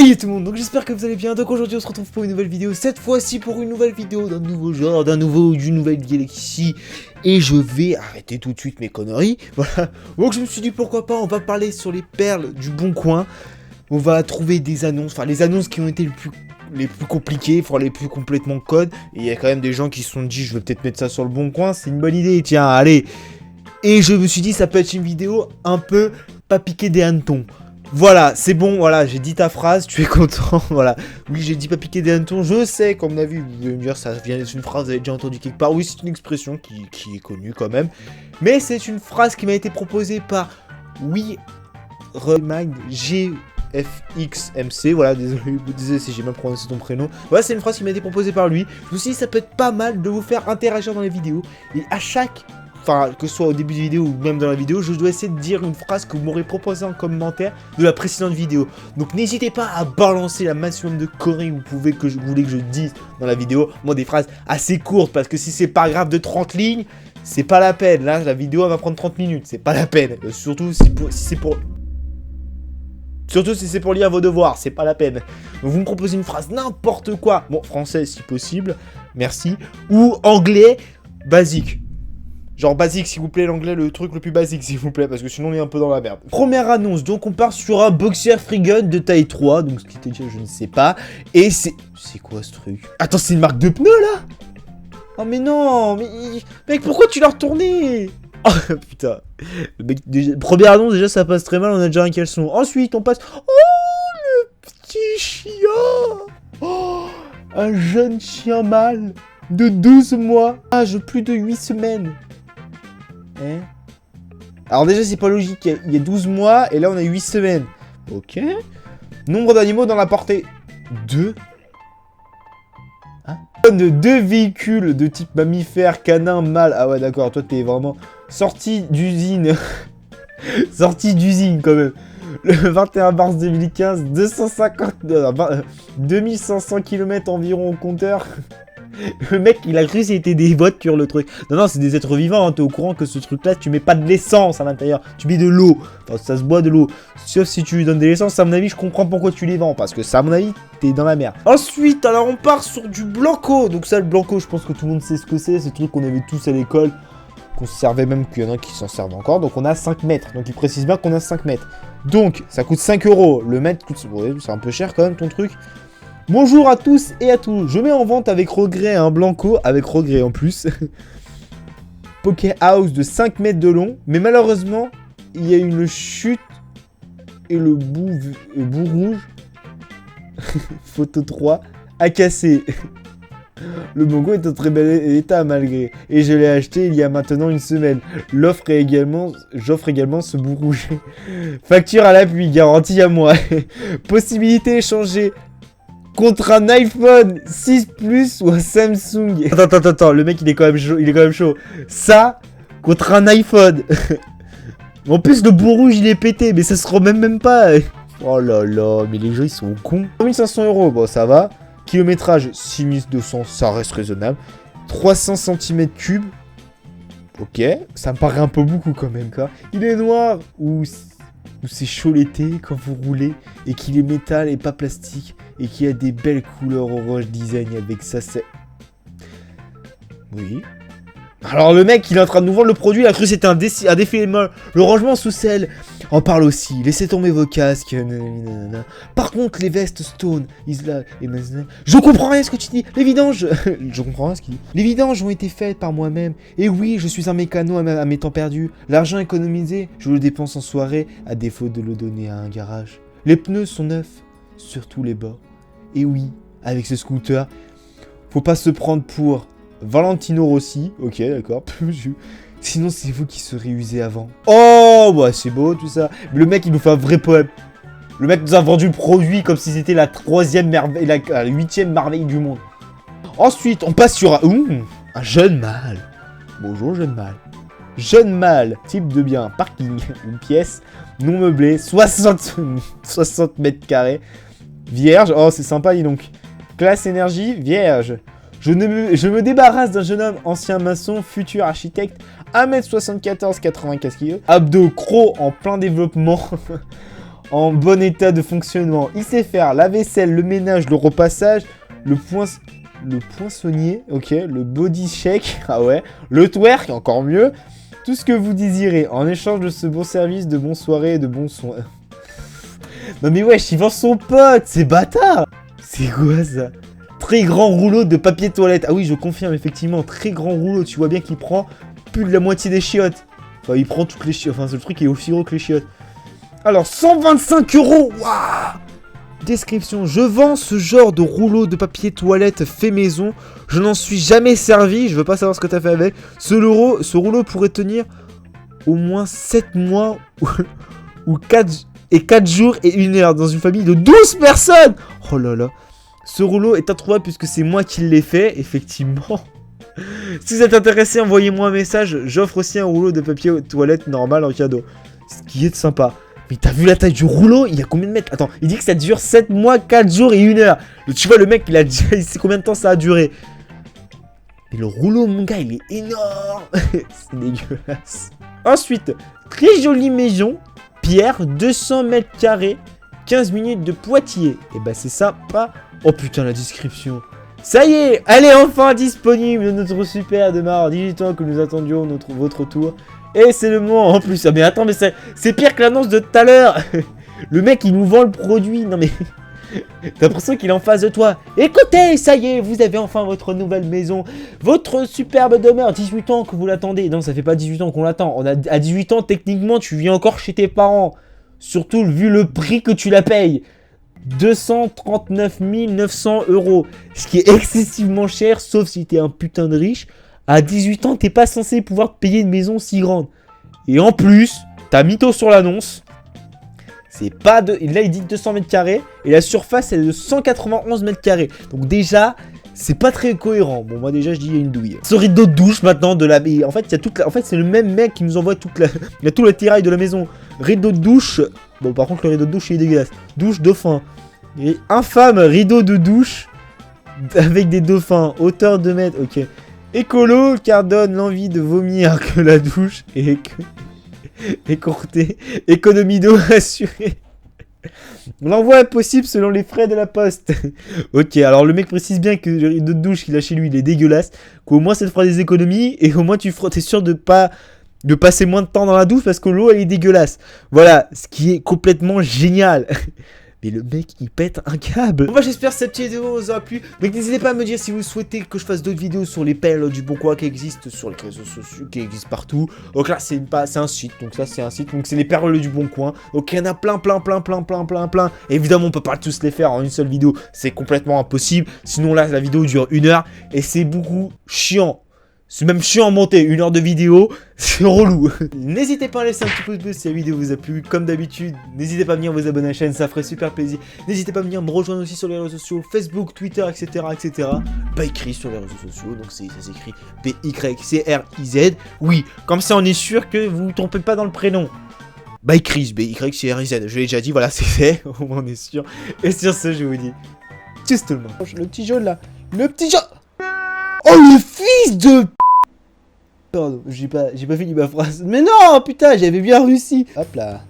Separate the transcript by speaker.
Speaker 1: Hey tout le monde, donc j'espère que vous allez bien. Donc aujourd'hui on se retrouve pour une nouvelle vidéo, cette fois-ci pour une nouvelle vidéo d'un nouveau genre, d'une nouvelle galaxie. Et je vais arrêter tout de suite mes conneries, voilà. Donc je me suis dit pourquoi pas, on va parler sur les perles du Bon Coin. On va trouver des annonces, enfin les annonces qui ont été les plus compliquées, enfin les plus complètement code. Et il y a quand même des gens qui se sont dit je vais peut-être mettre ça sur le Bon Coin, c'est une bonne idée, tiens, allez. Et je me suis dit ça peut être une vidéo un peu pas piquer des hannetons. Voilà, c'est bon, voilà, j'ai dit ta phrase, tu es content, voilà. Oui, j'ai dit pas piquer des hannetons, je sais, comme on a vu, vous allez me dire, ça vient d'une phrase, vous avez déjà entendu quelque part. Oui, c'est une expression qui est connue quand même. Mais c'est une phrase qui m'a été proposée par WeRemind GFXMC, voilà, désolé si j'ai mal prononcé ton prénom. Voilà, c'est une phrase qui m'a été proposée par lui. Je me suis dit, ça peut être pas mal de vous faire interagir dans les vidéos. Et à chaque... Enfin, que ce soit au début de vidéo ou même dans la vidéo, je dois essayer de dire une phrase que vous m'aurez proposée en commentaire de la précédente vidéo. Donc n'hésitez pas à balancer la maximum de conneries que vous voulez que je dise dans la vidéo. Moi, des phrases assez courtes, parce que si c'est paragraphe de 30 lignes, c'est pas la peine. Là, la vidéo, elle va prendre 30 minutes, c'est pas la peine. Surtout si c'est pour lire vos devoirs, c'est pas la peine. Donc vous me proposez une phrase, n'importe quoi. Bon, français si possible, merci. Ou anglais, basique. Genre basique s'il vous plaît, l'anglais, le truc le plus basique s'il vous plaît, parce que sinon on est un peu dans la merde. Première annonce, donc on part sur un boxer free gun de taille 3, donc ce qui était déjà je ne sais pas. Et c'est... C'est quoi ce truc? Attends, c'est une marque de pneus là? Oh mais non, mais... Mec, pourquoi tu l'as retourné? Oh putain. Le mec, déjà... Première annonce, déjà ça passe très mal, on a déjà un caleçon. Ensuite on passe... Oh le petit chien. Oh, un jeune chien mâle de 12 mois, âge plus de 8 semaines. Alors déjà c'est pas logique, il y a 12 mois et là on a 8 semaines. Ok. Nombre d'animaux dans la portée. 2. Hein? De 2 véhicules de type mammifère, canin, mâle. Ah ouais d'accord, toi t'es vraiment sorti d'usine. Sorti d'usine quand même. Le 21 mars 2015, 2500 km environ au compteur. Le mec, il a cru que c'était des voitures, le truc. Non, non, c'est des êtres vivants, hein. T'es au courant que ce truc-là, tu mets pas de l'essence à l'intérieur. Tu mets de l'eau. Enfin, ça se boit de l'eau. Sauf si tu lui donnes de l'essence, à mon avis, je comprends pourquoi tu les vends. Parce que ça, à mon avis, t'es dans la merde. Ensuite, alors, on part sur du Blanco. Donc ça, le Blanco, je pense que tout le monde sait ce que c'est. C'est le truc qu'on avait tous à l'école. Qu'on se servait même, qu'il y en a qui s'en servent encore. Donc on a 5 mètres. Donc il précise bien qu'on a 5 mètres. Donc, ça coûte 5 €. Le mètre coûte... Ouais, c'est un peu cher quand même, ton truc. Bonjour à tous et à tous, je mets en vente avec regret un Blanco, avec regret en plus, Poké House de 5 mètres de long, mais malheureusement, il y a une chute et le bout rouge, photo 3, a cassé. Le Blanco est en très bel état malgré, et je l'ai acheté il y a maintenant une semaine. J'offre également ce bout rouge. Facture à l'appui, garantie à moi. Possibilité échangée. Contre un iPhone 6 Plus ou un Samsung. Attends, le mec il est quand même chaud, Ça, contre un iPhone. En plus le bout rouge il est pété, mais ça se remet même pas. Oh là là, mais les gens ils sont cons. 3500 €, bon ça va. Kilométrage 6200, ça reste raisonnable. 300 cm3. Ok, ça me paraît un peu beaucoup quand même quoi. Il est noir ou c'est chaud l'été quand vous roulez et qu'il est métal et pas plastique et qu'il y a des belles couleurs orange design avec ça, c'est... Oui. Alors le mec, il est en train de nous vendre le produit, il a cru que c'était un défilé. Le rangement sous selle en parle aussi. Laissez tomber vos casques. Nanana. Par contre, les vestes Stone, Isla et je comprends rien à ce que tu dis. Les vidanges... je comprends rien à ce qu'il dit. Les vidanges ont été faites par moi-même. Et oui, je suis un mécano à mes temps perdus. L'argent économisé, je le dépense en soirée, à défaut de le donner à un garage. Les pneus sont neufs, sur tous les bords. Et oui, avec ce scooter, faut pas se prendre pour Valentino Rossi. Ok, d'accord. Sinon, c'est vous qui serez usé avant. Oh, bah c'est beau tout ça. Mais le mec, il nous fait un vrai poème. Le mec nous a vendu le produit comme si c'était la 3e merveille, la 8e merveille du monde. Ensuite, on passe sur un jeune mâle. Bonjour, jeune mâle. Jeune mâle, type de bien, parking, une pièce non meublée, 60 mètres carrés. Vierge, oh c'est sympa dis donc. Classe énergie, vierge. Je me débarrasse d'un jeune homme, ancien maçon, futur architecte, 1m74, 95 kg. Abdos, crocs en plein développement. en bon état de fonctionnement. Il sait faire la vaisselle, le ménage, le repassage, le poinçonnier, ok, le body shake, ah ouais, le twerk, encore mieux. Tout ce que vous désirez en échange de ce bon service, de bonnes soirées et de bons soins. Non mais wesh, il vend son pote, c'est bâtard. C'est quoi ça? Très grand rouleau de papier toilette. Ah oui, je confirme, effectivement, très grand rouleau. Tu vois bien qu'il prend plus de la moitié des chiottes. Enfin, il prend toutes les chiottes. Enfin, c'est le truc qui est aussi gros que les chiottes. Alors, 125 €. Waouh! Description. Je vends ce genre de rouleau de papier toilette fait maison. Je n'en suis jamais servi. Je veux pas savoir ce que t'as fait avec. Ce rouleau pourrait tenir au moins 7 mois ou 4 jours et 1 heure dans une famille de 12 personnes. Oh là là. Ce rouleau est introuvable puisque c'est moi qui l'ai fait, effectivement. Si vous êtes intéressé, envoyez-moi un message. J'offre aussi un rouleau de papier toilette normal en cadeau. Ce qui est sympa. Mais t'as vu la taille du rouleau? Il y a combien de mètres? Attends, il dit que ça dure 7 mois, 4 jours et 1 heure. Tu vois, le mec, il sait combien de temps ça a duré. Mais le rouleau, mon gars, il est énorme. C'est dégueulasse. Ensuite, très jolie maison. Pierre, 200 mètres carrés, 15 minutes de Poitiers. Et bah c'est ça, pas... Oh putain, la description. Ça y est, elle est enfin disponible, notre super démarre. 18 ans que nous attendions votre tour. Et c'est le moment en plus. Ah mais attends, mais c'est pire que l'annonce de tout à l'heure. Le mec, il nous vend le produit. Non mais... T'as l'impression qu'il est en face de toi. Écoutez, ça y est, vous avez enfin votre nouvelle maison. Votre superbe demeure. 18 ans que vous l'attendez. Non, ça fait pas 18 ans qu'on l'attend. À 18 ans, techniquement, tu vis encore chez tes parents. Surtout vu le prix que tu la payes. 239 900 €. Ce qui est excessivement cher, sauf si t'es un putain de riche. À 18 ans, t'es pas censé pouvoir payer une maison si grande. Et en plus, t'as mytho sur l'annonce. C'est pas de... Là, il dit 200 mètres carrés. Et la surface, elle est de 191 mètres carrés. Donc déjà, c'est pas très cohérent. Bon, moi déjà, je dis il y a une douille. Ce rideau de douche maintenant de la... En fait, il y a toute la... En fait, c'est le même mec qui nous envoie toute la... Il y a tout le terrail de la maison. Rideau de douche. Bon, par contre, le rideau de douche, il est dégueulasse. Douche dauphin. Et infâme rideau de douche avec des dauphins. Hauteur de mètres. Ok. Écolo, car donne l'envie de vomir que la douche et que... écourté, économie d'eau assurée. L'envoi est possible selon les frais de la poste. Ok, alors le mec précise bien que le rideau de douche qu'il a chez lui, il est dégueulasse. Qu'au moins ça te fera des économies et au moins t'es sûr de passer moins de temps dans la douche parce que l'eau elle est dégueulasse. Voilà, ce qui est complètement génial. Mais le mec, il pète un câble. Bon bah j'espère que cette vidéo vous aura plu. Donc n'hésitez pas à me dire si vous souhaitez que je fasse d'autres vidéos sur les perles du Bon Coin qui existent sur les réseaux sociaux, qui existent partout. Donc là c'est un site, donc ça c'est un site, donc c'est les perles du Bon Coin. Donc il y en a plein. Évidemment on peut pas tous les faire en une seule vidéo, c'est complètement impossible. Sinon là la vidéo dure 1 heure et c'est beaucoup chiant. C'est même chiant à monter, 1 heure de vidéo, c'est relou. N'hésitez pas à laisser un petit pouce bleu si la vidéo vous a plu, comme d'habitude. N'hésitez pas à venir vous abonner à la chaîne, ça ferait super plaisir. N'hésitez pas à venir me rejoindre aussi sur les réseaux sociaux, Facebook, Twitter, etc. By Chris sur les réseaux sociaux, donc ça s'écrit BYCRIZ. Oui, comme ça on est sûr que vous vous trompez pas dans le prénom. By Chris, BYCRIZ, je l'ai déjà dit, voilà c'est fait, au moins on est sûr. Et sur ce, je vous dis, tchuss tout le monde. Le petit jaune là, le petit jaune. Oh le fils de... Pardon, j'ai pas fini ma phrase. Mais non, putain, j'avais bien réussi. Hop là.